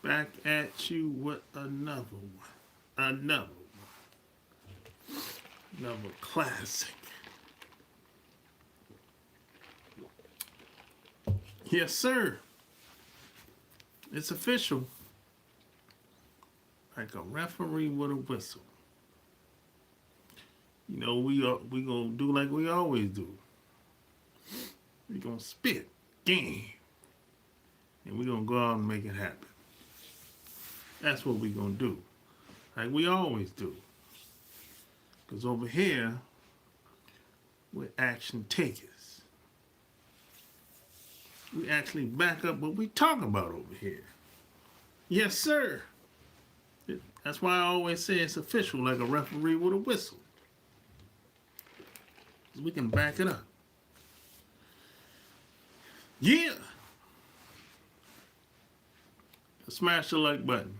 Back at you with another one. Another classic. Yes, sir. It's official. Like a referee with a whistle. You know, we gonna do like we always do. We gonna spit game, and we gonna go out and make it happen. That's what we gonna do, like we always do. Cause over here, we're action takers. We actually back up what we talk about over here. Yes, sir. That's why I always say it's official, like a referee with a whistle. We can back it up. Yeah. Smash the like button.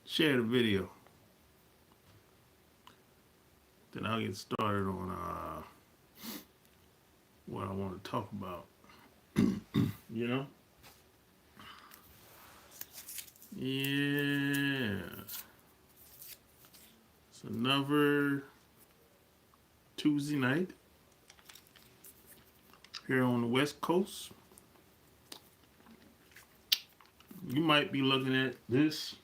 Share the video. Then I'll get started on what I want to talk about. You know? Yeah. It's another Tuesday night here on the West Coast. You might be looking at this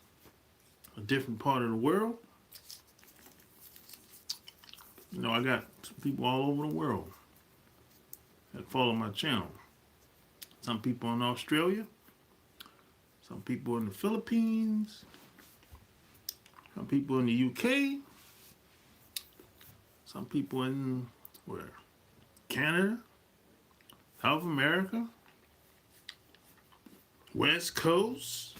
a different part of the world. You know, I got people all over the world that follow my channel. Some people in Australia, some people in the Philippines, some people in the UK, some people in where? Canada, South America, West Coast.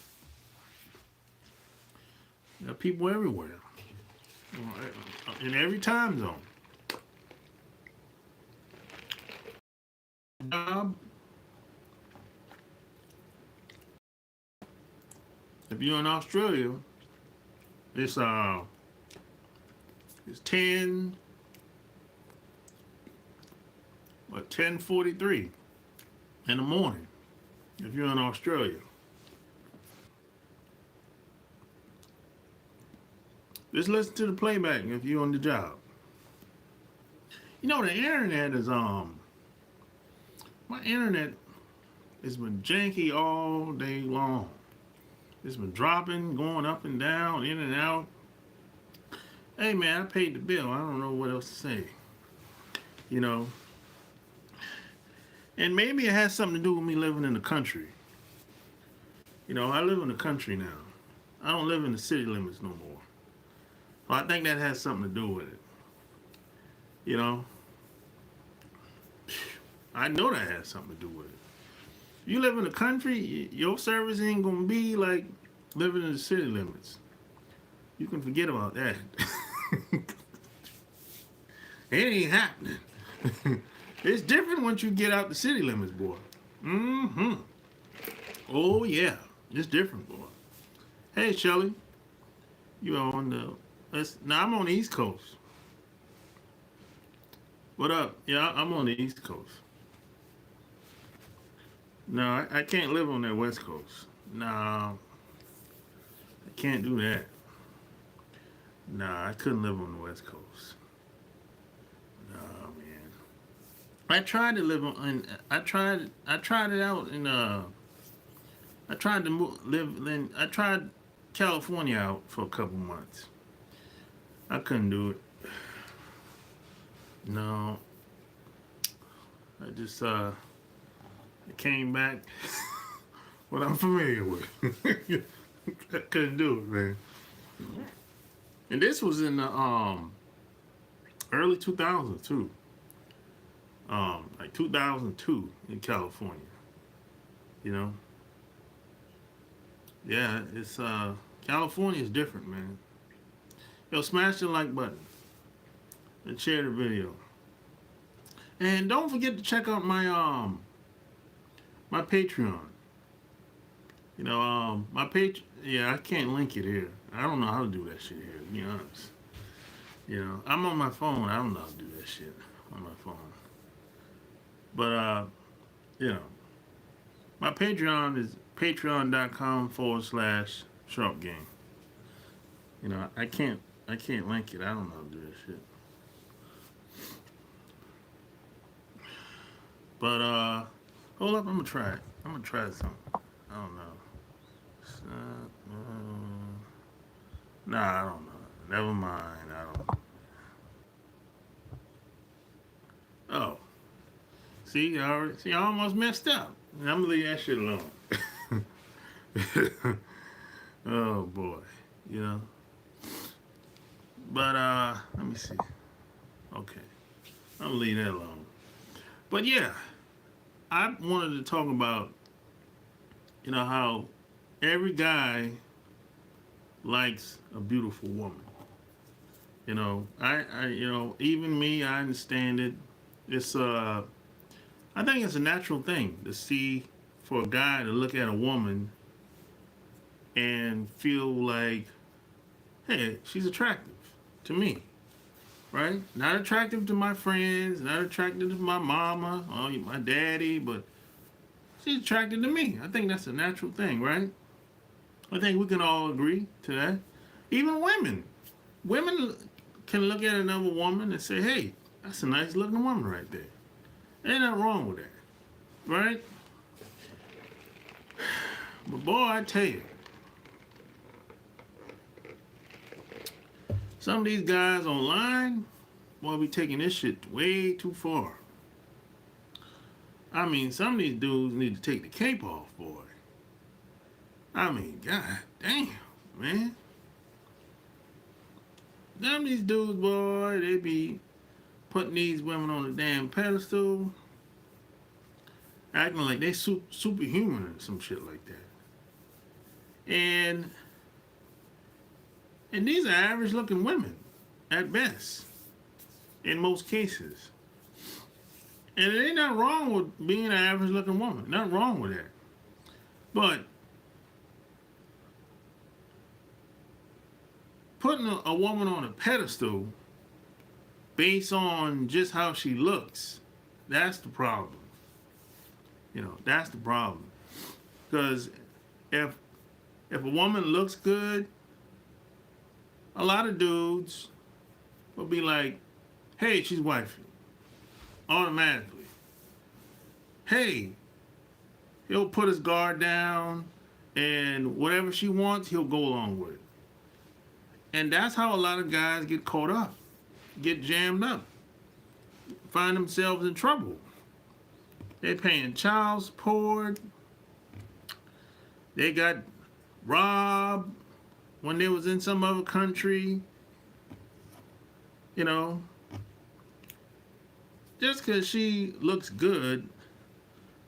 There are people everywhere, in every time zone. If you're in Australia, it's 10:43 in the morning. If you're in Australia, just listen to the playback if you're on the job. You know, the internet is my internet has been janky all day long. It's been dropping, going up and down, in and out. Hey man, I paid the bill. I don't know what else to say. You know. And maybe it has something to do with me living in the country. You know, I live in the country now. I don't live in the city limits no more. Well, I think that has something to do with it. You know? I know that has something to do with it. You live in the country, your service ain't gonna be like living in the city limits. You can forget about that. It ain't happening. It's different once you get out the city limits, boy. Mm-hmm. Oh yeah, it's different, boy. Hey, Shelly, you on the? Now I'm on the East Coast. What up? Yeah, I'm on the East Coast. No, I can't live on that West Coast. No, I can't do that. Nah, I couldn't live on the West Coast. No, man. I tried to live on. I tried it out in. I tried to live in. I tried California out for a couple months. I couldn't do it. No. I just I came back what I'm familiar with. I couldn't do it, man. And this was in the early 2000s too. Like 2002 in California. You know? Yeah, it's California is different, man. Yo, smash the like button and share the video. And don't forget to check out my my Patreon. You know, my page. Yeah, I can't link it here. I don't know how to do that shit here, to be honest. You know, I'm on my phone. I don't know how to do that shit on my phone. But you know, my Patreon Patreon.com/SharpGame. You know, I can't link it. I don't know how to do this shit. But hold up, I'm gonna try it. I'm gonna try something. I don't know. Nah, I don't know. Never mind. I don't. Oh, see, I almost messed up. I'm gonna leave that shit alone. Oh boy, you know. But let me see. Okay, I'm gonna leave that alone. But yeah, I wanted to talk about, you know, how every guy likes a beautiful woman. You know, you know, even me, I understand it. It's I think it's a natural thing to see for a guy to look at a woman and feel like, hey, she's attractive to me, right? Not attractive to my friends, not attractive to my mama or my daddy, but she's attracted to me. I think that's a natural thing, right? I think we can all agree to that. Even women. Women can look at another woman and say, hey, that's a nice looking woman right there. Ain't nothing wrong with that, right? But boy, I tell you, some of these guys online, boy, be taking this shit way too far. I mean, some of these dudes need to take the cape off, boy. I mean, god damn, man. Some of these dudes, boy, they be putting these women on a damn pedestal, acting like they superhuman or some shit like that. And these are average looking women at best in most cases. And it ain't nothing wrong with being an average looking woman. Nothing wrong with that. But putting a woman on a pedestal based on just how she looks, that's the problem. You know, that's the problem. Because if a woman looks good, a lot of dudes will be like, hey, she's wifey. Automatically. Hey, he'll put his guard down and whatever she wants, he'll go along with it. And that's how a lot of guys get caught up, get jammed up, find themselves in trouble. They're paying child support. They got robbed when they was in some other country. You know, just because she looks good,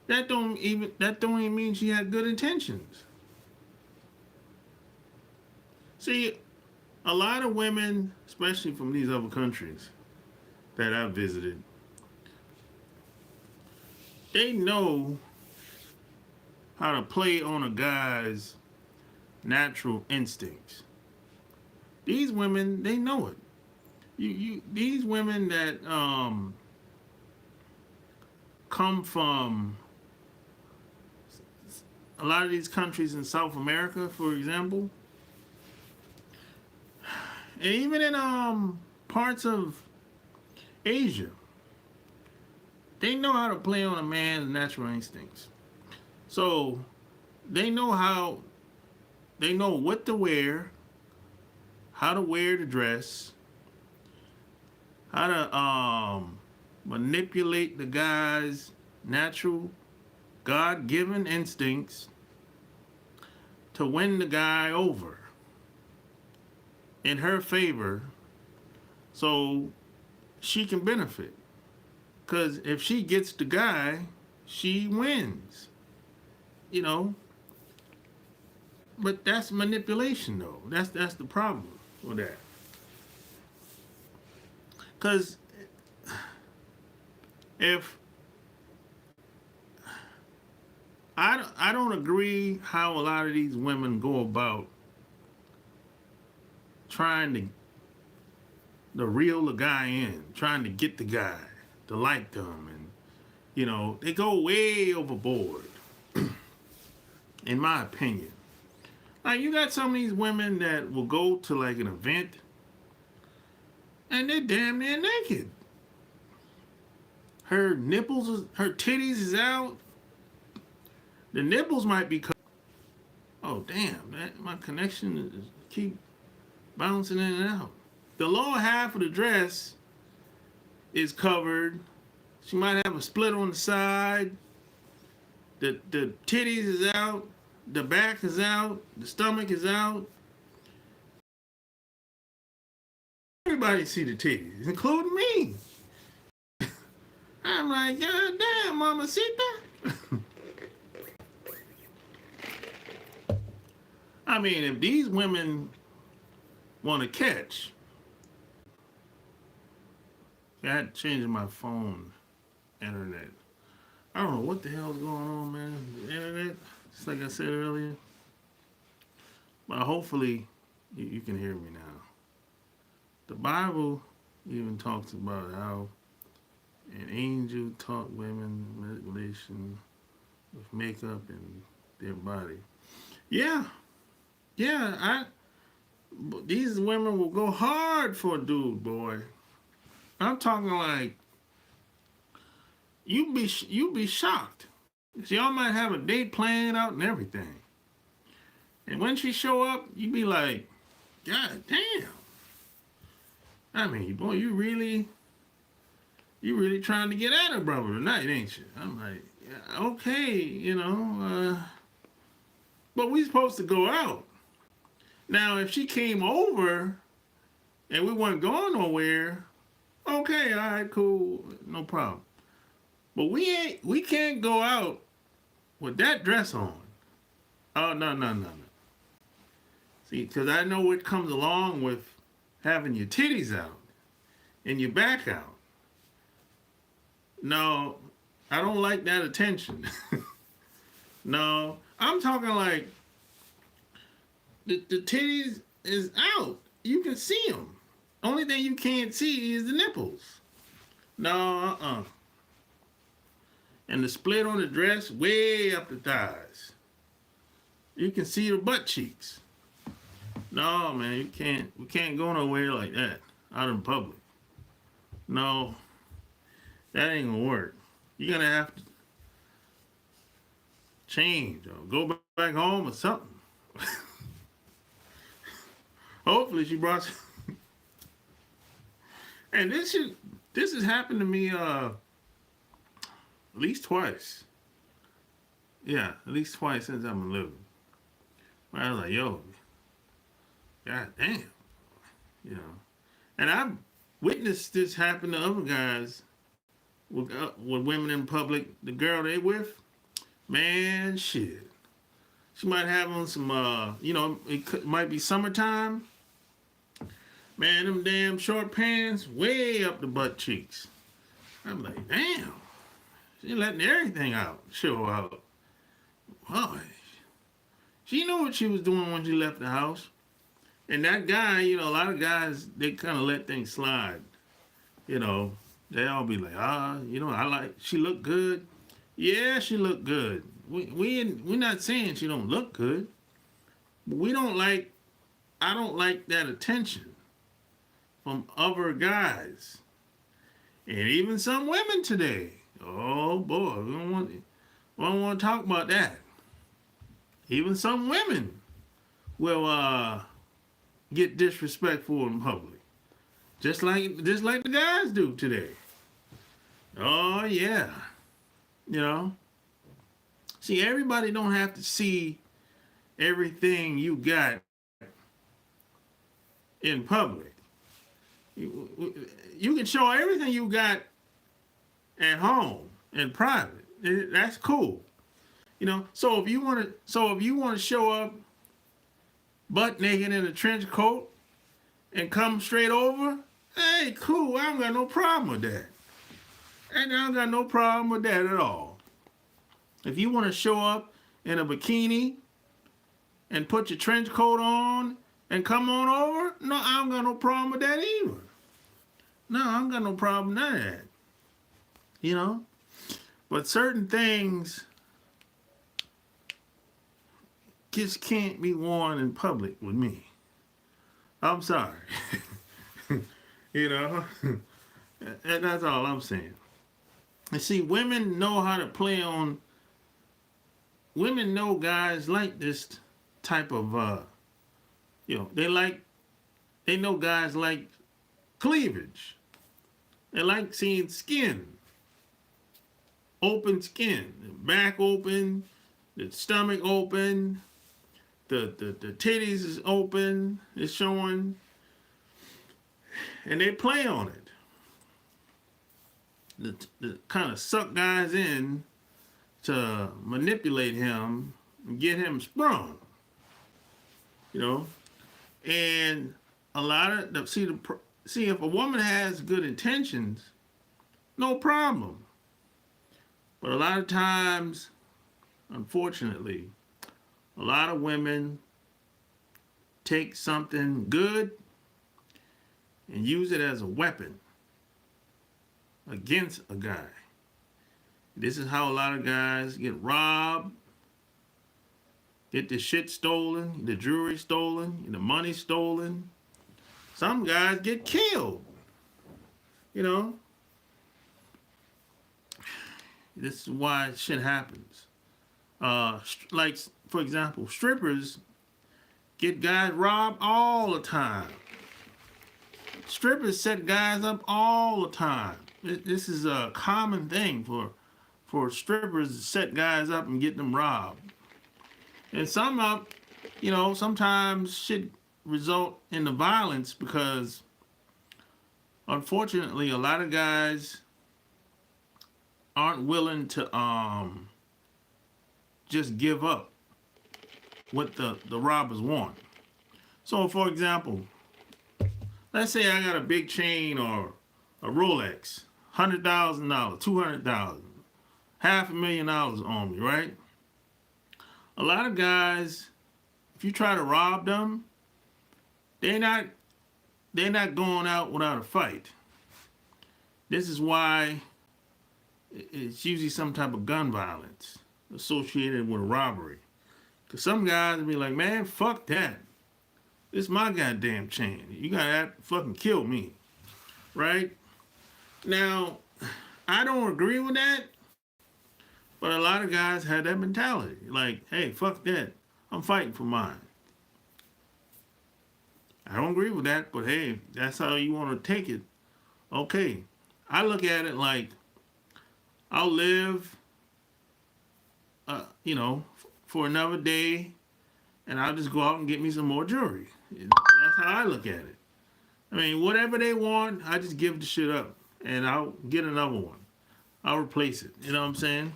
that don't even mean she had good intentions. See, a lot of women, especially from these other countries that I've visited, they know how to play on a guy's natural instincts. These women, they know it. These women that come from a lot of these countries in South America, for example, and even in parts of Asia, they know how to play on a man's natural instincts. So they know what to wear, how to wear the dress, how to manipulate the guy's natural God-given instincts to win the guy over in her favor so she can benefit. Because if she gets the guy, she wins. You know? But that's manipulation, though. That's the problem with that. Because if I don't agree how a lot of these women go about trying to reel the guy in, trying to get the guy to like them, and you know, they go way overboard. in my opinion. Like, you got some of these women that will go to like an event and they're damn near naked. Her nipples, her titties is out. The nipples might be covered. Oh damn, my connection is keep bouncing in and out. The lower half of the dress is covered. She might have a split on the side. The titties is out. The back is out. The stomach is out. Everybody see the titties, including me. I'm like, God damn, mamacita. I mean, if these women want to catch, I had to change my phone internet. I don't know what the hell's going on, man. The internet, just like I said earlier. But hopefully you can hear me now. The Bible even talks about how an angel taught women manipulation with makeup and their body. Yeah, these women will go hard for a dude, boy. I'm talking like you'd be shocked. Y'all might have a date planned out and everything, and when she show up, you be like, God damn. I mean, boy, you really trying to get at her brother tonight, ain't you? I'm like, yeah, okay, but we supposed to go out. Now, if she came over and we weren't going nowhere, okay, all right, cool, no problem. But we can't go out with that dress on. Oh, no. See, because I know what comes along with having your titties out and your back out. No, I don't like that attention. No, I'm talking like the titties is out. You can see them. Only thing you can't see is the nipples. No, And the split on the dress way up the thighs. You can see the butt cheeks. No, man, we can't go nowhere like that out in public. No, that ain't gonna work. You're gonna have to change or go back home or something. Hopefully she brought some. And this has happened to me at least twice. Yeah, at least twice since I've been living. Where I was like, yo, God damn. And I've witnessed this happen to other guys with women in public. The girl they with, man, shit. She might have on some, might be summertime. Man, them damn short pants way up the butt cheeks. I'm like, damn. She letting everything show out. Boy. She knew what she was doing when she left the house. And that guy, a lot of guys, they kind of let things slide. They all be like, she looked good. Yeah, she looked good. We're not saying she don't look good. But I don't like that attention from other guys. And even some women today. Oh boy, we don't want to talk about that. Even some women will get disrespectful in public. Just like the guys do today. Oh yeah. See, everybody don't have to see everything you got in public. You can show everything you got at home in private. That's cool. So if you want to show up butt naked in a trench coat and come straight over, hey, cool. I don't got no problem with that. And I don't got no problem with that at all. If you want to show up in a bikini and put your trench coat on and come on over, no, I don't got no problem with that either. No, I don't got no problem with none of that. But certain things just can't be worn in public with me. I'm sorry. You know, that's all I'm saying. And see, women know how to play on. Women know guys like this type of, they know guys like cleavage. They like seeing skin, open skin, the back open, the stomach open, the titties is open, it's showing, and they play on it. The kind of suck guys in to manipulate him and get him sprung, you know. And a lot of see if a woman has good intentions, no problem. But a lot of times, unfortunately, a lot of women take something good and use it as a weapon against a guy. This is how a lot of guys get robbed, get the shit stolen, the jewelry stolen, the money stolen. Some guys get killed, you know. This is why shit happens. Like, for example, strippers get guys robbed all the time. Strippers set guys up all the time. This is a common thing for strippers to set guys up and get them robbed. And sometimes shit result in the violence because, unfortunately, a lot of guys aren't willing to just give up what the robbers want. So, for example, let's say I got a big chain or a Rolex, $100,000, $200,000, $500,000 on me, right? A lot of guys, if you try to rob them, they're not going out without a fight. This is why it's usually some type of gun violence associated with a robbery. Because some guys will be like, man, fuck that. This is my goddamn chain. You gotta fucking kill me. Right? Now, I don't agree with that. But a lot of guys have that mentality. Like, hey, fuck that. I'm fighting for mine. I don't agree with that, but hey, that's how you want to take it. Okay. I look at it like I'll live, for another day, and I'll just go out and get me some more jewelry. That's how I look at it. I mean, whatever they want, I just give the shit up, and I'll get another one. I'll replace it. You know what I'm saying?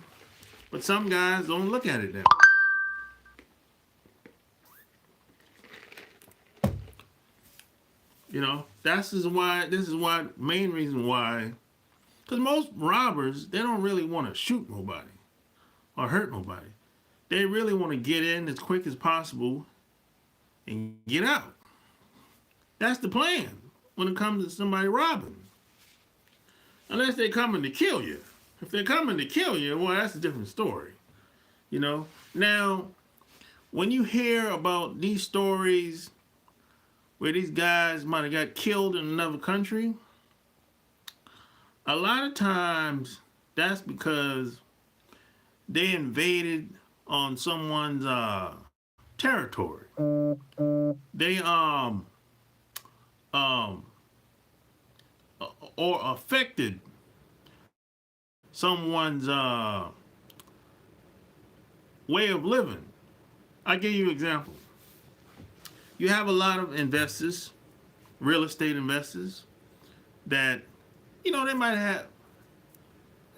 But some guys don't look at it that way. You know, this is why, main reason why, because most robbers, they don't really want to shoot nobody or hurt nobody. They really want to get in as quick as possible and get out. That's the plan when it comes to somebody robbing. Unless they're coming to kill you. If they're coming to kill you, well, that's a different story. You know? Now, when you hear about these stories where these guys might have got killed in another country, a lot of times that's because they invaded on someone's territory. They or affected someone's way of living. I'll give you an example. You have a lot of investors, real estate investors, that, they might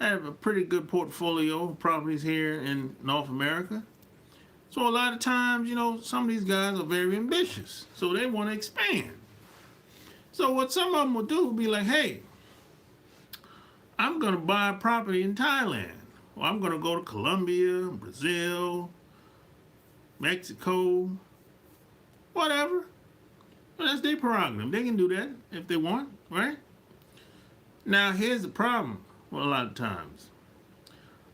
have a pretty good portfolio of properties here in North America. So a lot of times, some of these guys are very ambitious. So they want to expand. So what some of them will do will be like, hey, I'm going to buy a property in Thailand. Or I'm going to go to Colombia, Brazil, Mexico, whatever. Well, that's their prerogative. They can do that if they want, right? Now, here's the problem with a lot of times.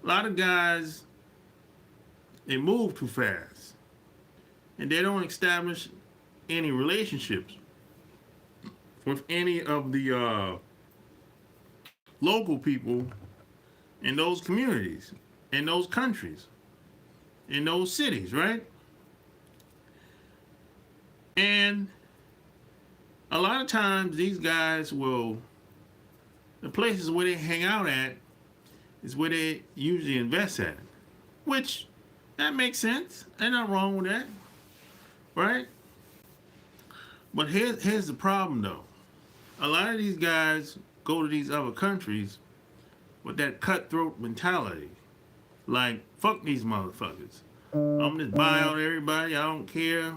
A lot of guys, they move too fast. and they don't establish any relationships with any of the local people in those communities, in those countries, in those cities, right? And a lot of times these guys will, the places where they hang out at is where they usually invest at, which that makes sense. Ain't nothing wrong with that, right? But here's the problem though. A lot of these guys go to these other countries with that cutthroat mentality. Like, fuck these motherfuckers. I'm just buy out everybody. I don't care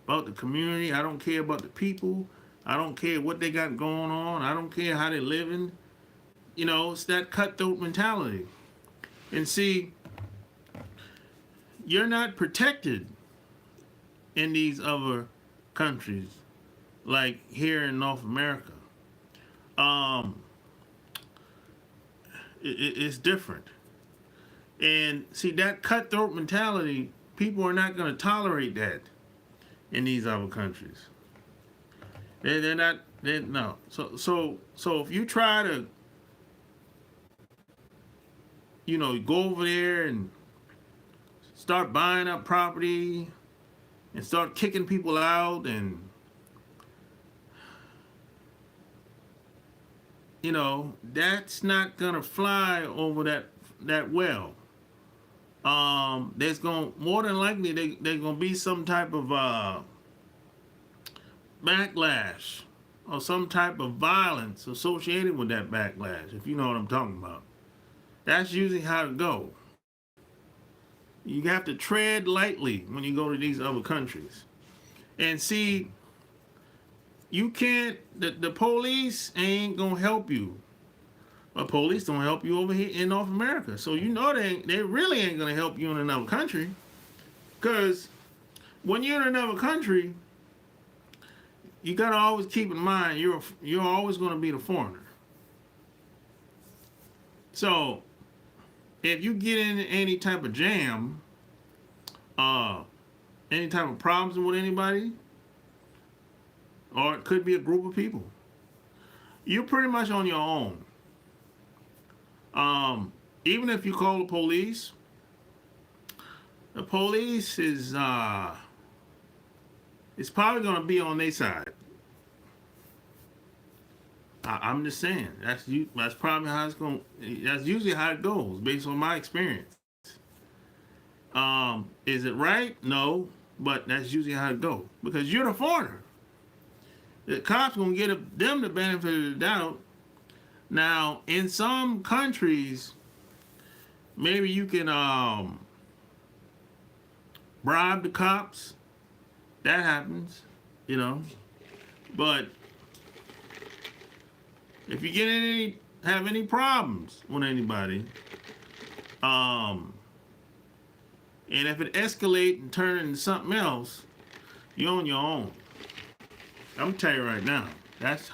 about the community. I don't care about the people. I don't care what they got going on. I don't care how they're living. You know, it's that cutthroat mentality. And see, you're not protected in these other countries, like here in North America. It's different. And see, that cutthroat mentality, people are not going to tolerate that in these other countries. They're not. No. So if you try to, you know, go over there and start buying up property and start kicking people out, and you know, that's not gonna fly over that well. There's going, more than likely there's gonna be some type of backlash or some type of violence associated with that backlash, if you know what I'm talking about. That's usually how it goes. You have to tread lightly when you go to these other countries. And see, you can't, the police ain't gonna help you. But police don't help you over here in North America. So you know they really ain't gonna help you in another country. Because when you're in another country, you gotta always keep in mind you're always gonna be the foreigner. So if you get in any type of jam, any type of problems with anybody, or it could be a group of people, you're pretty much on your own. Even if you call the police is it's probably going to be on their side. I'm just saying, that's probably how it's going. That's usually how it goes, based on my experience. Is it right? No, but that's usually how it goes, because you're the foreigner. The cops gonna get them the benefit of the doubt. Now, in some countries, maybe you can bribe the cops. That happens, you know. But if you have any problems with anybody, and if it escalates and turns into something else, you're on your own. I'm gonna tell you right now, that's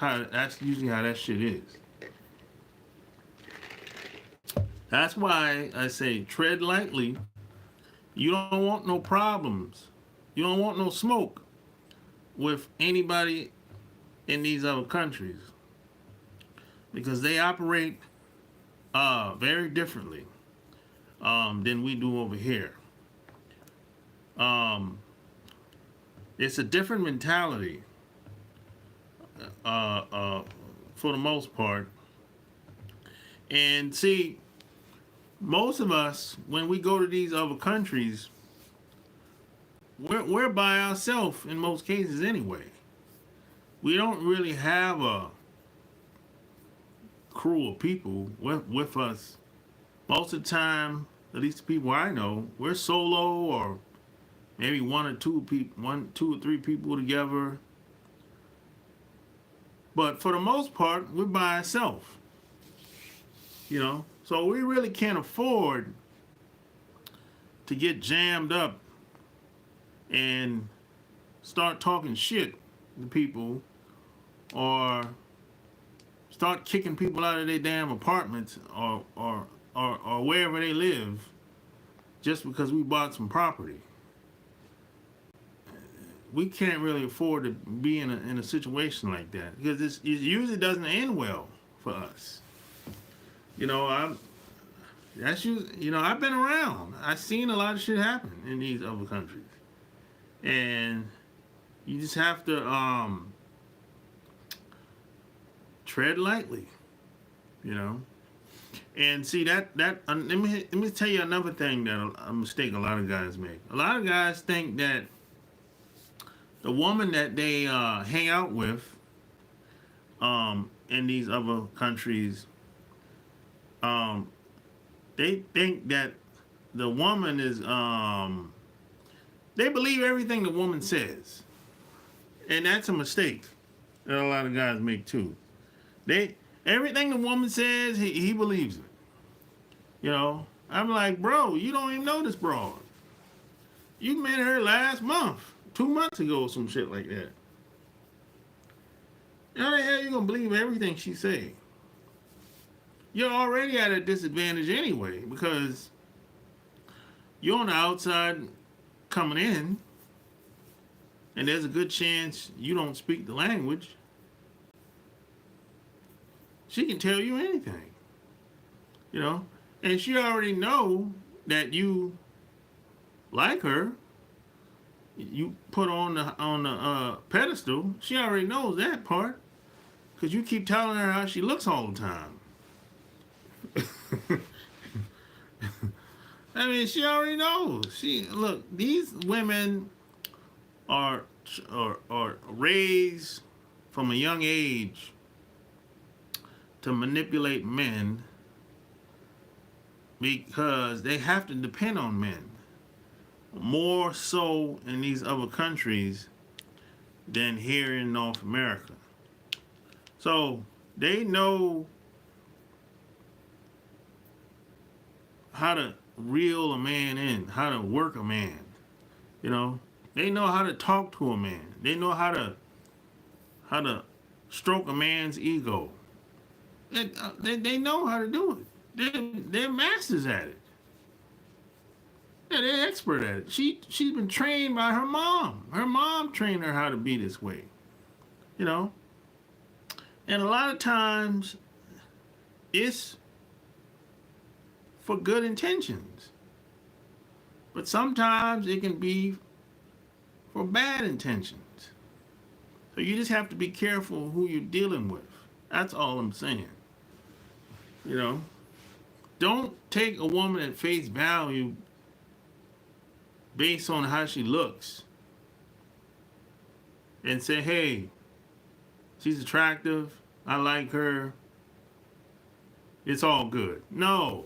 usually how that shit is. That's why I say tread lightly. You don't want no problems. You don't want no smoke with anybody in these other countries, because they operate very differently than we do over here. It's a different mentality for the most part. And see, most of us, when we go to these other countries, we're by ourselves in most cases anyway. We don't really have a crew of people with us. Most of the time, at least the people I know, we're solo, or maybe one or two or three people together. But for the most part, we're by ourselves. You know, so we really can't afford to get jammed up and start talking shit to people, or start kicking people out of their damn apartments or wherever they live, just because we bought some property. we can't really afford to be in a situation like that because it usually doesn't end well for us. You know, I've been around. I've seen a lot of shit happen in these other countries, and you just have to tread lightly. You know, and see that let me tell you another thing that a mistake a lot of guys make. A lot of guys think that the woman that they hang out with in these other countries, they think that the woman is they believe everything the woman says, and that's a mistake that a lot of guys make too. Everything the woman says, he believes it. You know, I'm like, bro, you don't even know this broad. You met her last month, 2 months ago, some shit like that. How the hell you gonna believe everything she say? You're already at a disadvantage anyway because you're on the outside coming in, and there's a good chance you don't speak the language. She can tell you anything, you know, and she already know that you like her. You put on the pedestal. She already knows that part because you keep telling her how she looks all the time. I mean, she already knows. Look. These women are raised from a young age to manipulate men because they have to depend on men more so in these other countries than here in North America. So they know how to reel a man in, how to work a man. You know, they know how to talk to a man. They know how to stroke a man's ego. They know how to do it. They're masters at it. Yeah, they're expert at it. She's been trained by her mom. Her mom trained her how to be this way. You know? And a lot of times it's for good intentions. But sometimes it can be for bad intentions. So you just have to be careful who you're dealing with. That's all I'm saying. You know? Don't take a woman at face value based on how she looks and say, hey, she's attractive, I like her, it's all good. No,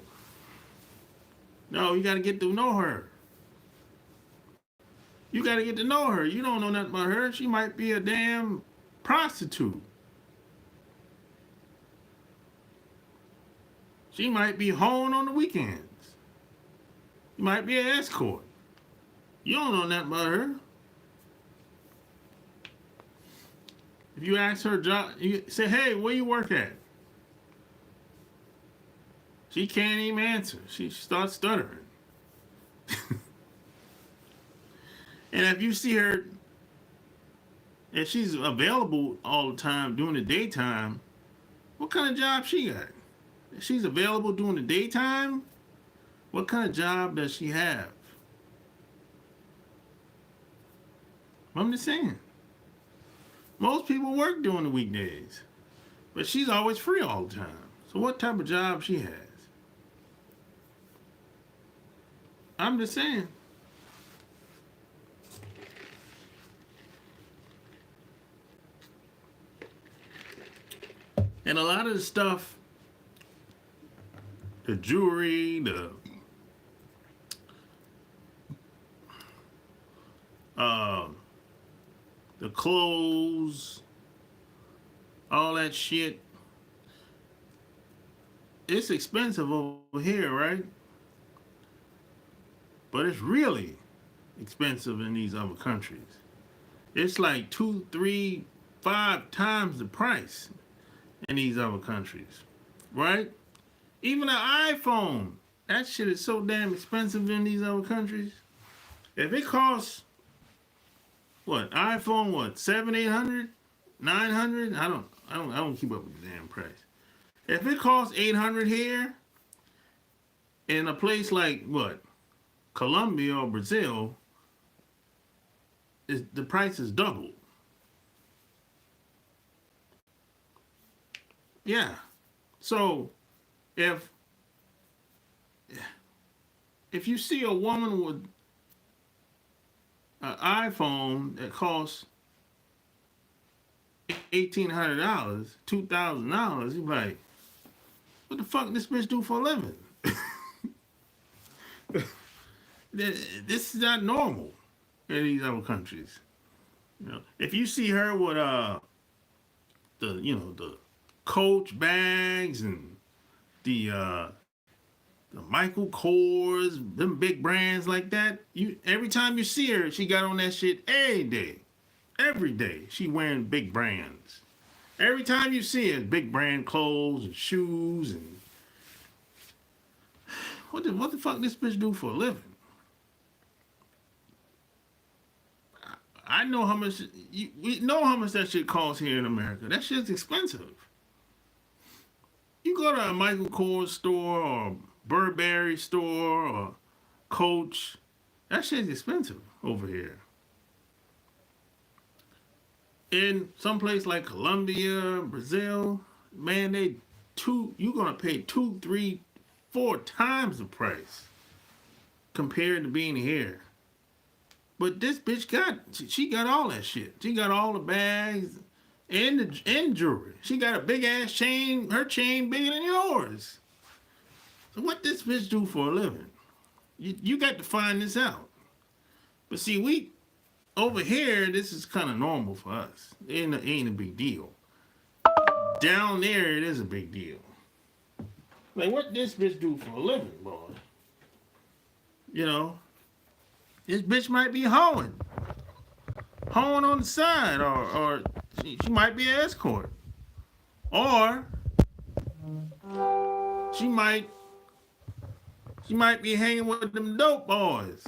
you gotta get to know her. You gotta get to know her. You don't know nothing about her. She might be a damn prostitute. She might be hoeing on the weekends. You might be an escort. You don't know nothing about her. If you ask her job, you say, hey, where you work at? She can't even answer. She starts stuttering. And if you see her, and she's available all the time during the daytime, what kind of job she got? If she's available during the daytime, what kind of job does she have? I'm just saying. Most people work during the weekdays, but she's always free all the time. So what type of job she has? I'm just saying. And a lot of the stuff, the jewelry, the clothes, all that shit, it's expensive over here, right? But it's really expensive in these other countries. It's like 2, 3, 5 times the price in these other countries, right? Even an iPhone, that shit is so damn expensive in these other countries. If it costs what iPhone? What 7, 800, 900? I don't keep up with the damn price. If it costs 800 here, in a place like what Colombia or Brazil, the price is double. Yeah. So if you see a woman with an iPhone that costs $1,800, $2,000, you're like, what the fuck this bitch do for a living? This is not normal in these other countries. You know, if you see her with the Coach bags and the Michael Kors, them big brands like that, every time you see her, she got on that shit every day. Every day she wearing big brands. Every time you see her, big brand clothes and shoes and what the fuck this bitch do for a living? I know how much we know how much that shit costs here in America. That shit's expensive. You go to a Michael Kors store or Burberry store or Coach, that shit's expensive over here. In some place like Colombia, Brazil, man, you're gonna pay 2, 3, 4 times the price compared to being here. But this bitch she got all that shit. She got all the bags and jewelry. She got a big ass chain. Her chain bigger than yours. So what this bitch do for a living? You got to find this out. But see, we over here, this is kind of normal for us. It ain't a big deal. Down there, it is a big deal. Like, what this bitch do for a living, boy? You know, this bitch might be hoeing on the side, or she might be an escort, or she might be hanging with them dope boys.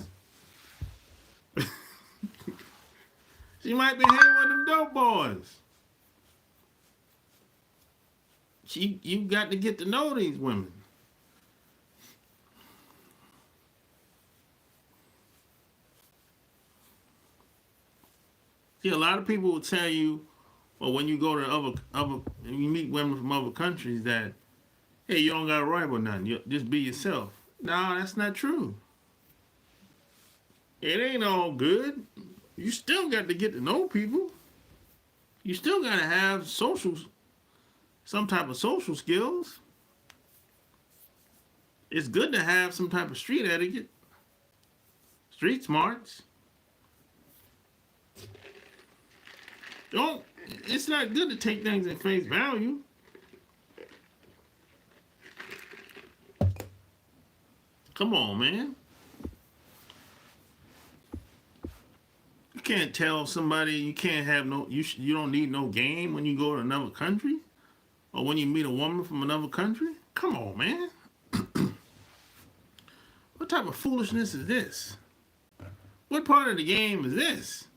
She might be hanging with them dope boys. You got to get to know these women. See, a lot of people will tell you, well, when you go to other you meet women from other countries that, hey, you don't gotta worry about nothing. You just be yourself. No, that's not true. It ain't all good. You still got to get to know people. You still got to have some type of social skills. It's good to have some type of street etiquette, street smarts. It's not good to take things at face value. Come on, man. You can't tell somebody you can't have you don't need no game when you go to another country or when you meet a woman from another country. Come on, man. What type of foolishness is this? What part of the game is this?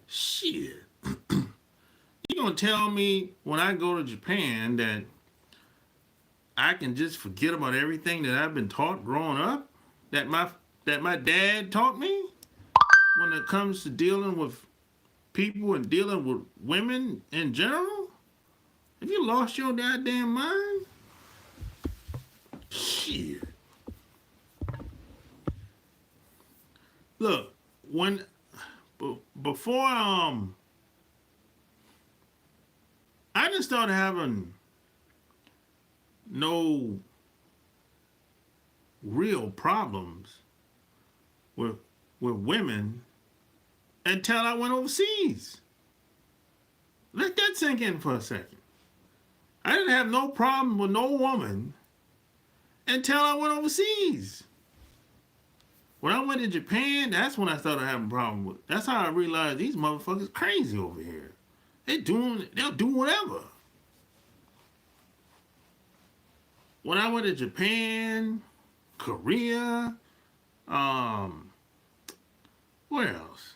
Shit. You gonna tell me when I go to Japan that I can just forget about everything that I've been taught growing up? That my dad taught me? When it comes to dealing with people and dealing with women in general? Have you lost your goddamn mind? Shit. Look, before I just started having no real problems with women until I went overseas. Let that sink in for a second. I didn't have no problem with no woman until I went overseas. When I went to Japan, that's when I started having a problem with. That's how I realized these motherfuckers crazy over here. They'll do whatever. When I went to Japan, Korea, where else?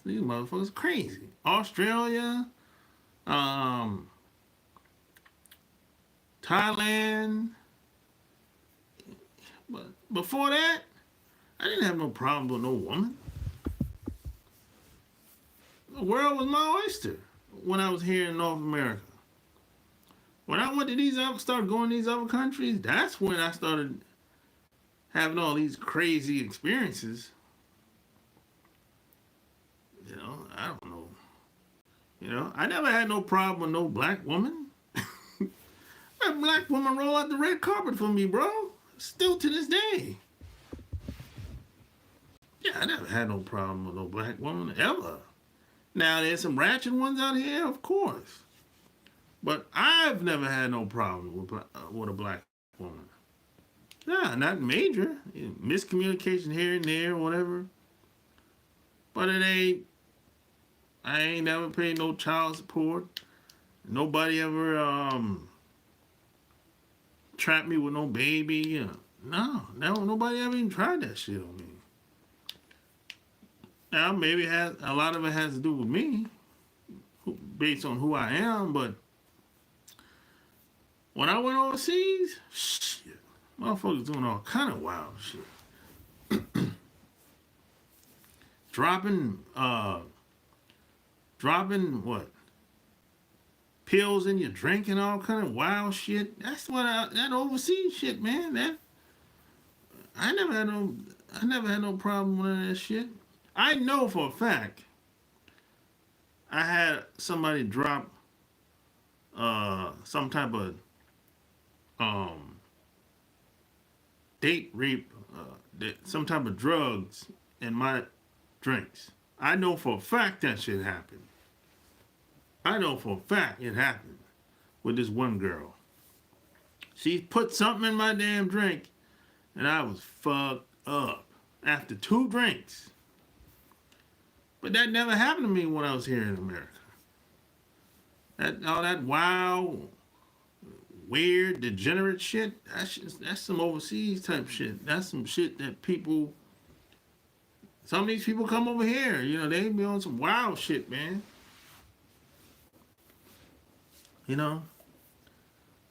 these motherfuckers crazy. Australia, Thailand. But before that, I didn't have no problem with no woman. The world was my oyster when I was here in North America. When I went to started going to these other countries, that's when I started having all these crazy experiences. I don't know. I never had no problem with no black woman. That black woman roll out the red carpet for me, bro. Still to this day. Yeah, I never had no problem with no black woman, ever. Now, there's some ratchet ones out here, of course. But I've never had no problem with a black woman. Nah, not major. Miscommunication here and there, whatever. But I ain't never paid no child support. Nobody ever trapped me with no baby. No, nobody ever even tried that shit on me. Now, maybe a lot of it has to do with me, based on who I am, but when I went overseas, shit, motherfuckers doing all kind of wild shit. dropping what? Pills in your drink and all kind of wild shit. That's that overseas shit, man. I never had no problem with that shit. I know for a fact I had somebody drop some type of date rape, some type of drugs in my drinks. I know for a fact that shit happened. I know for a fact it happened with this one girl. She put something in my damn drink and I was fucked up after 2 drinks. But that never happened to me when I was here in America. All that wild, weird, degenerate shit, that's some overseas type shit. That's some shit that some of these people come over here, they be on some wild shit, man.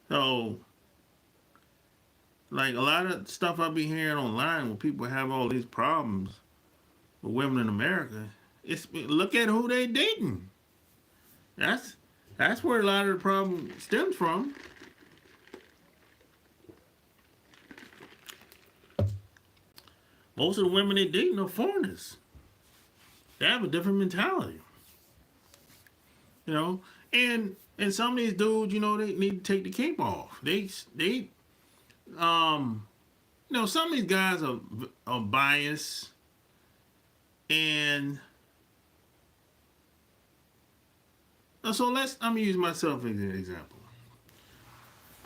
So, like a lot of stuff I be hearing online when people have all these problems with women in America, look at who they dating. That's where a lot of the problem stems from. Most of the women they dating are foreigners. They have a different mentality. And some of these dudes, they need to take the cape off. Some of these guys are biased, and so I'm gonna use myself as an example.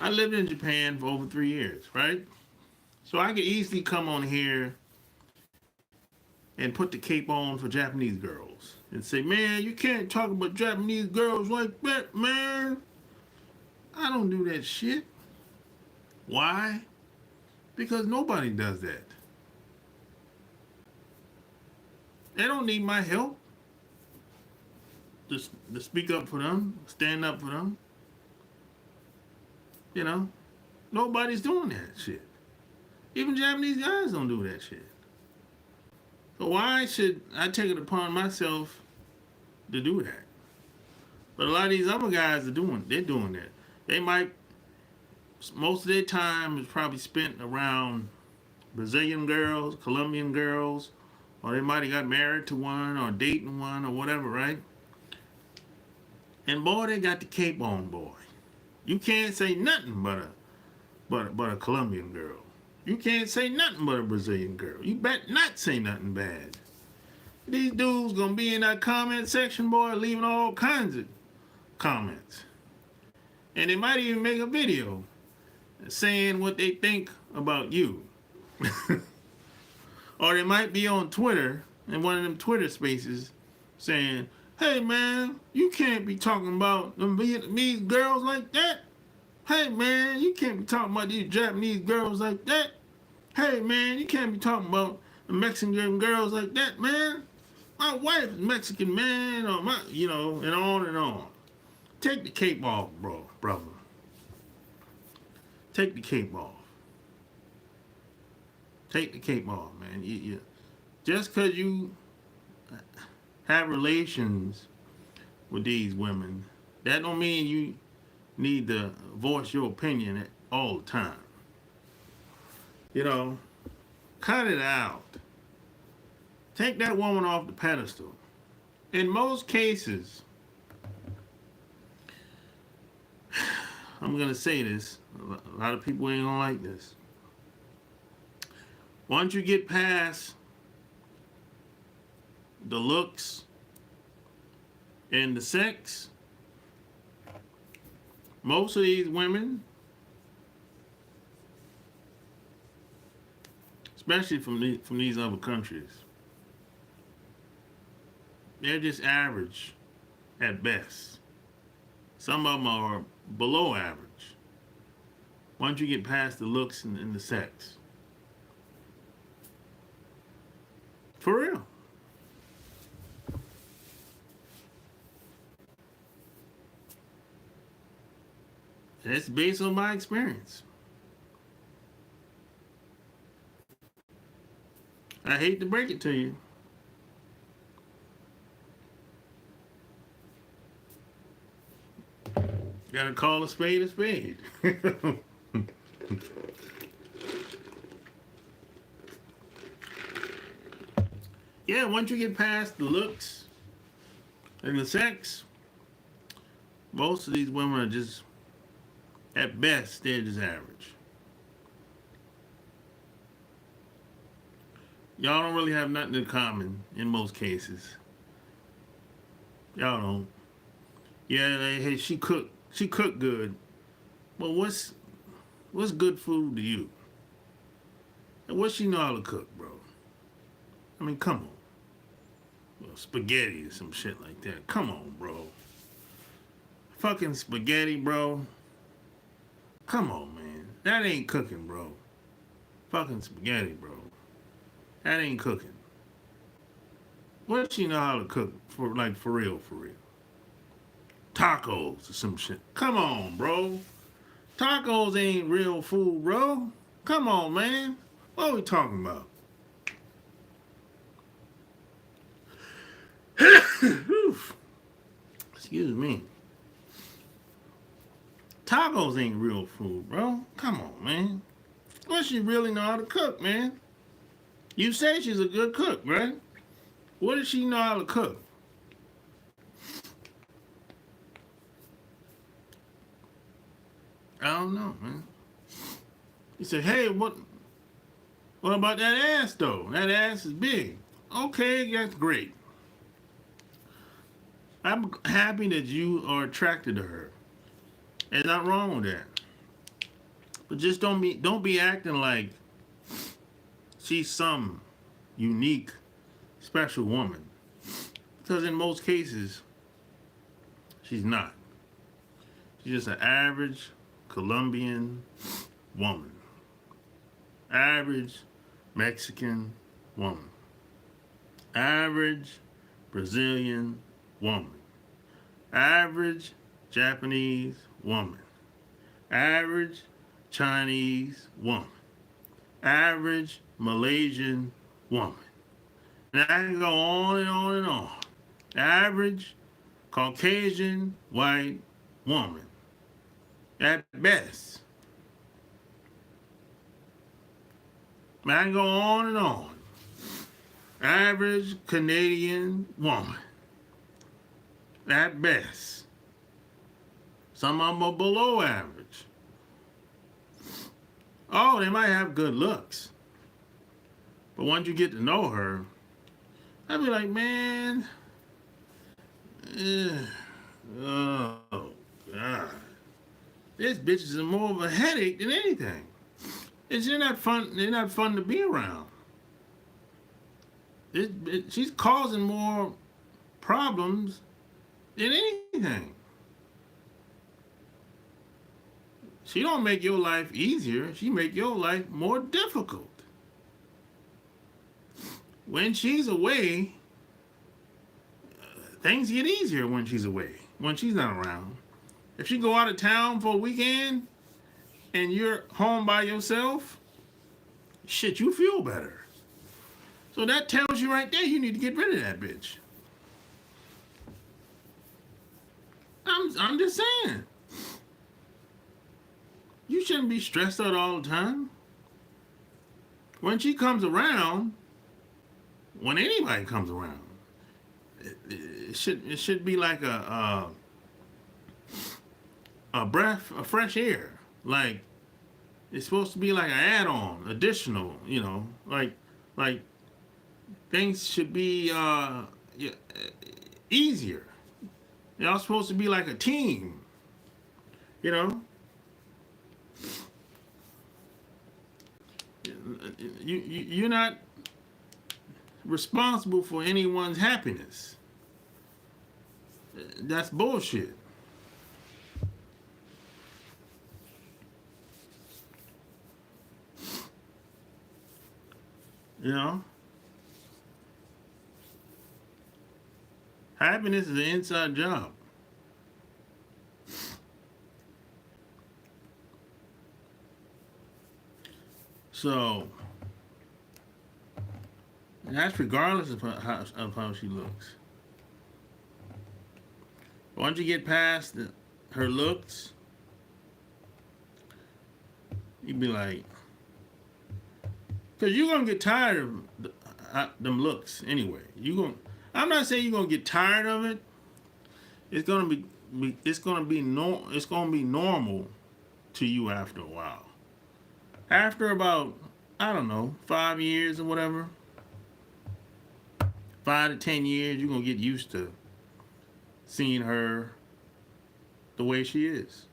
I lived in Japan for over 3 years, right? So I could easily come on here and put the cape on for Japanese girls and say, man, you can't talk about Japanese girls like that, man. I don't do that shit. Why? Because nobody does that. They don't need my help to speak up for them, stand up for them. Nobody's doing that shit. Even Japanese guys don't do that shit. So why should I take it upon myself to do that? But a lot of these other guys they're doing that. They might, most of their time is probably spent around Brazilian girls, Colombian girls, or they might have got married to one or dating one or whatever, right? And boy, they got the cape on, boy. You can't say nothing but a Colombian girl. You can't say nothing but a Brazilian girl. You bet not say nothing bad. These dudes gonna be in that comment section, boy, leaving all kinds of comments. And they might even make a video saying what they think about you. Or they might be on Twitter, in one of them Twitter spaces, saying, hey man, you can't be talking about them Vietnamese girls like that. Hey man, you can't be talking about these Japanese girls like that. Hey man, you can't be talking about the Mexican girls like that, man. my wife is Mexican, man, or my, you know, and on and on. Take the cape off, brother. Take the cape off. Take the cape off, man. Just because you have relations with these women, that don't mean you need to voice your opinion all the time. You know, cut it out. Take that woman off the pedestal. In most cases, I'm going to say this, a lot of people ain't going to like this. Once you get past the looks and the sex, most of these women, especially from these other countries, they're just average at best. Some of them are below average. Once you get past the looks and the sex. For real. That's based on my experience. I hate to break it to you. Gotta call a spade a spade. Yeah, once you get past the looks and the sex, most of these women are just, at best, they're just average. Y'all don't really have nothing in common in most cases. Y'all don't. Yeah, hey, she cooked good. But what's good food to you? And what she know how to cook, bro? I mean, come on. Well, spaghetti or some shit like that. Come on, bro. Fucking spaghetti, bro. Come on, man. That ain't cooking, bro. Fucking spaghetti, bro. That ain't cooking. What she know how to cook for real, for real? Tacos or some shit. Come on, bro. Tacos ain't real food, bro. Come on, man. What are we talking about? Excuse me. Tacos ain't real food, bro. Come on, man. What she really know how to cook, man? You say she's a good cook, right? What does she know how to cook? I don't know, man. He said, hey, what about that ass, though? That ass is big. Okay, that's great. I'm happy that you are attracted to her. There's nothing wrong with that. But just don't be acting like she's some unique, special woman. Because in most cases, she's not. She's just an average Colombian woman. Average Mexican woman. Average Brazilian woman. Average Japanese woman. Average Chinese woman. Average Malaysian woman. And I can go on and on and on. Average Caucasian white woman. At best. I can go on and on. Average Canadian woman. At best. Some of them are below average. Oh, they might have good looks. But once you get to know her, I'd be like, man, oh, God. This bitch is more of a headache than anything. They're not fun to be around. She's causing more problems than anything. She don't make your life easier. She make your life more difficult. When she's away, things get easier when she's away, when she's not around. If she go out of town for a weekend and you're home by yourself, shit, you feel better. So that tells you right there you need to get rid of that bitch. I'm just saying. You shouldn't be stressed out all the time. When she comes around, when anybody comes around, it should be like a breath of fresh air. Like it's supposed to be like an add-on, additional. Like things should be easier. Y'all supposed to be like a team. You know. You're not responsible for anyone's happiness. That's bullshit. You know? Happiness is an inside job. So, that's regardless of how she looks. Once you get past her looks, you'd be like, because you're going to get tired of them looks anyway. I'm not saying you're going to get tired of it. It's going to be normal to you after a while. After about, I don't know, 5 years or whatever, 5 to 10 years, you're going to get used to seeing her the way she is.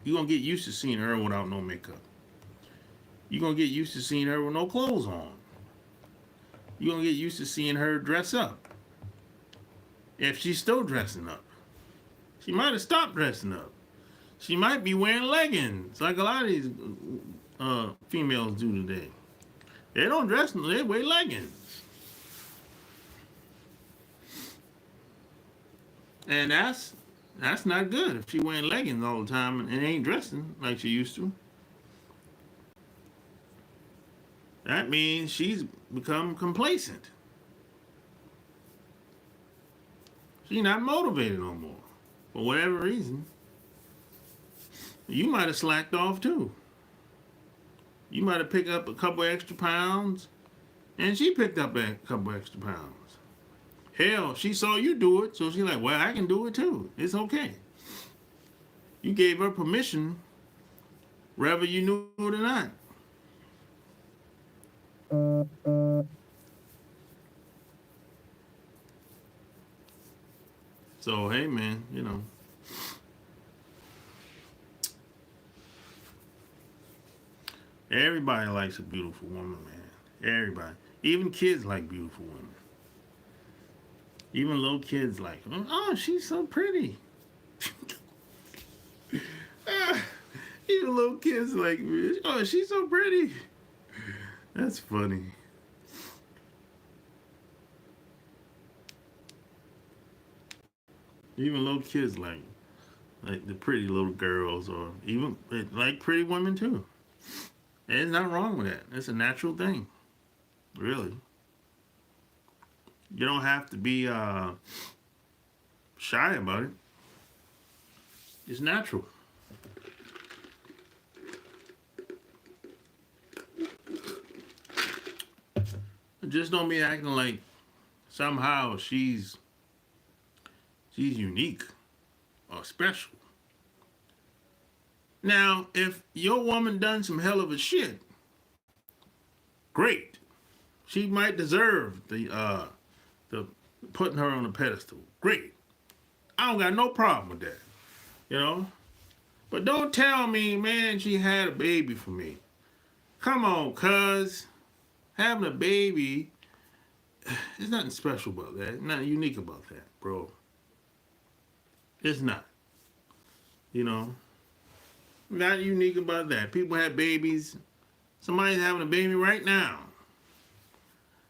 You're going to get used to seeing her without no makeup. You're going to get used to seeing her with no clothes on. You're going to get used to seeing her dress up. If she's still dressing up. She might have stopped dressing up. She might be wearing leggings, like a lot of these females do today. They don't dress, they wear leggings. And that's not good if she wearing leggings all the time and ain't dressing like she used to. That means she's become complacent. She's not motivated no more. For whatever reason. You might have slacked off too. You might have picked up a couple extra pounds, and she picked up a couple extra pounds. Hell, she saw you do it, so she's like, well, I can do it too. It's okay. You gave her permission, whether you knew it or not. So, hey, man, you know. Everybody likes a beautiful woman, man. Everybody. Even kids like beautiful women. Even little kids like, oh, she's so pretty. Even little kids like, oh, she's so pretty. That's funny. Even little kids like the pretty little girls, or even like pretty women too. There's nothing wrong with that. It's a natural thing. Really. You don't have to be shy about it. It's natural. Just don't be acting like somehow she's unique or special. Now, if your woman done some hell of a shit, great. She might deserve the putting her on a pedestal. Great. I don't got no problem with that. You know? But don't tell me, man, she had a baby for me. Come on, cuz. Having a baby, there's nothing special about that. Nothing unique about that, bro. It's not. You know? Not unique about that. People have babies. Somebody's having a baby right now.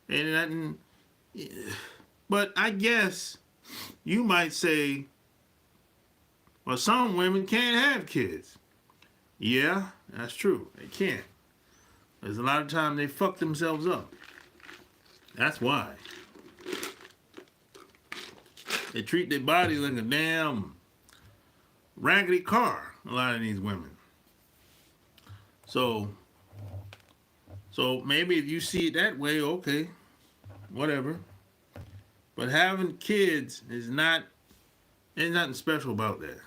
And nothing. But I guess you might say, well, some women can't have kids. Yeah, that's true. They can't. There's a lot of time they fuck themselves up. That's why. They treat their body like a damn raggedy car, a lot of these women. So maybe if you see it that way, okay, whatever. But having kids is not, there's nothing special about that.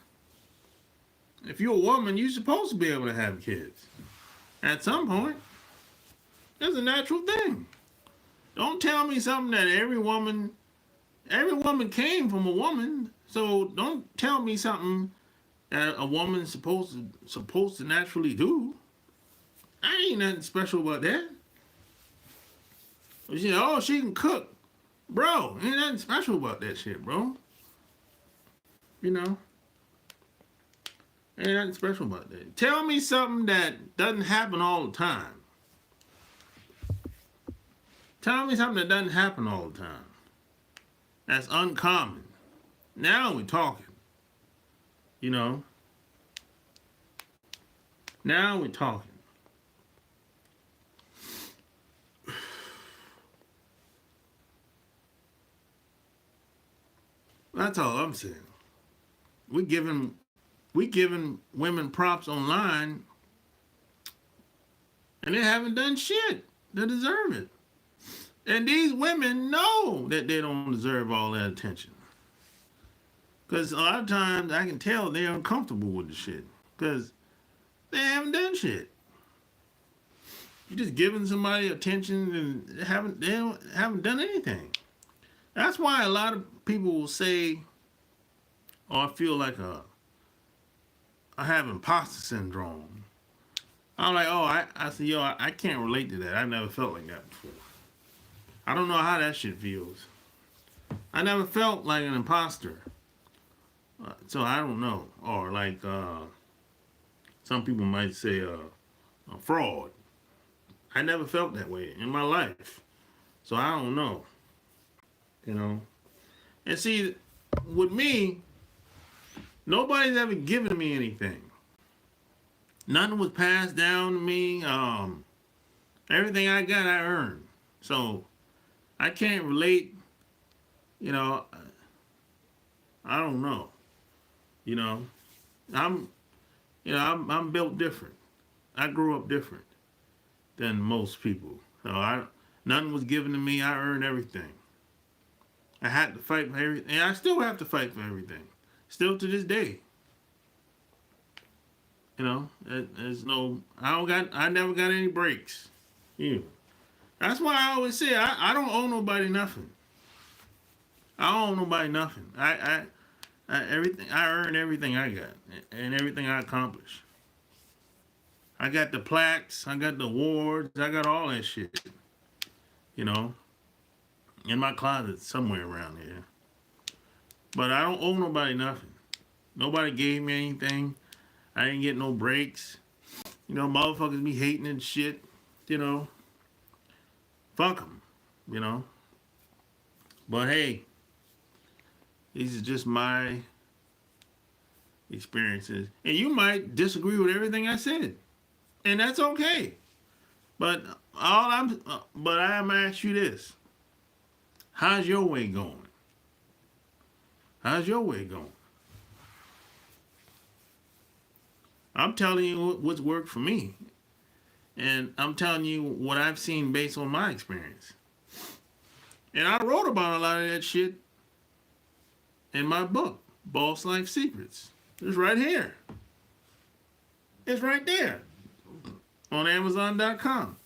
If you're a woman, you're supposed to be able to have kids. At some point, that's a natural thing. Don't tell me something that every woman came from a woman. So don't tell me something that a woman's supposed to naturally do. I ain't nothing special about that. You know, oh, she can cook. Bro, ain't nothing special about that shit, bro. You know? Ain't nothing special about that. Tell me something that doesn't happen all the time. Tell me something that doesn't happen all the time. That's uncommon. Now we're talking. You know? Now we're talking. That's all I'm saying. We giving women props online, and they haven't done shit to deserve it. And these women know that they don't deserve all that attention. Because a lot of times I can tell they're uncomfortable with the shit. Because they haven't done shit. You're just giving somebody attention and they haven't done anything. That's why a lot of people will say, oh, I feel like I have imposter syndrome. I'm like, oh, I said, yo, I can't relate to that. I never felt like that before. I don't know how that shit feels. I never felt like an imposter. So I don't know. Or like some people might say a fraud. I never felt that way in my life. So I don't know. You know? And see, with me, nobody's ever given me anything. Nothing was passed down to me. Everything I got, I earned. So I can't relate. You know, I don't know. You know, I'm built different. I grew up different than most people. So nothing was given to me. I earned everything. I had to fight for everything, and I still have to fight for everything. Still to this day. You know, there's no, I never got any breaks. Yeah. That's why I always say I don't owe nobody nothing. I don't owe nobody nothing. I earn everything I got and everything I accomplish. I got the plaques, I got the awards, I got all that shit. You know, in my closet somewhere around here. But I don't owe nobody nothing. Nobody gave me anything. I didn't get no breaks. You know, motherfuckers be hating and shit. You know, fuck them. You know. But hey, these are just my experiences. And you might disagree with everything I said. And that's okay. But I'm gonna ask you this. How's your way going? How's your way going? I'm telling you what's worked for me. And I'm telling you what I've seen based on my experience. And I wrote about a lot of that shit in my book, Boss Life Secrets. It's right here. It's right there on Amazon.com.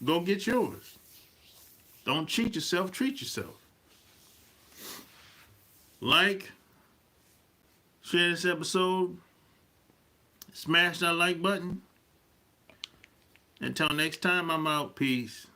Go get yours. Don't cheat yourself, treat yourself. Like, share this episode, smash that like button. Until next time, I'm out. Peace.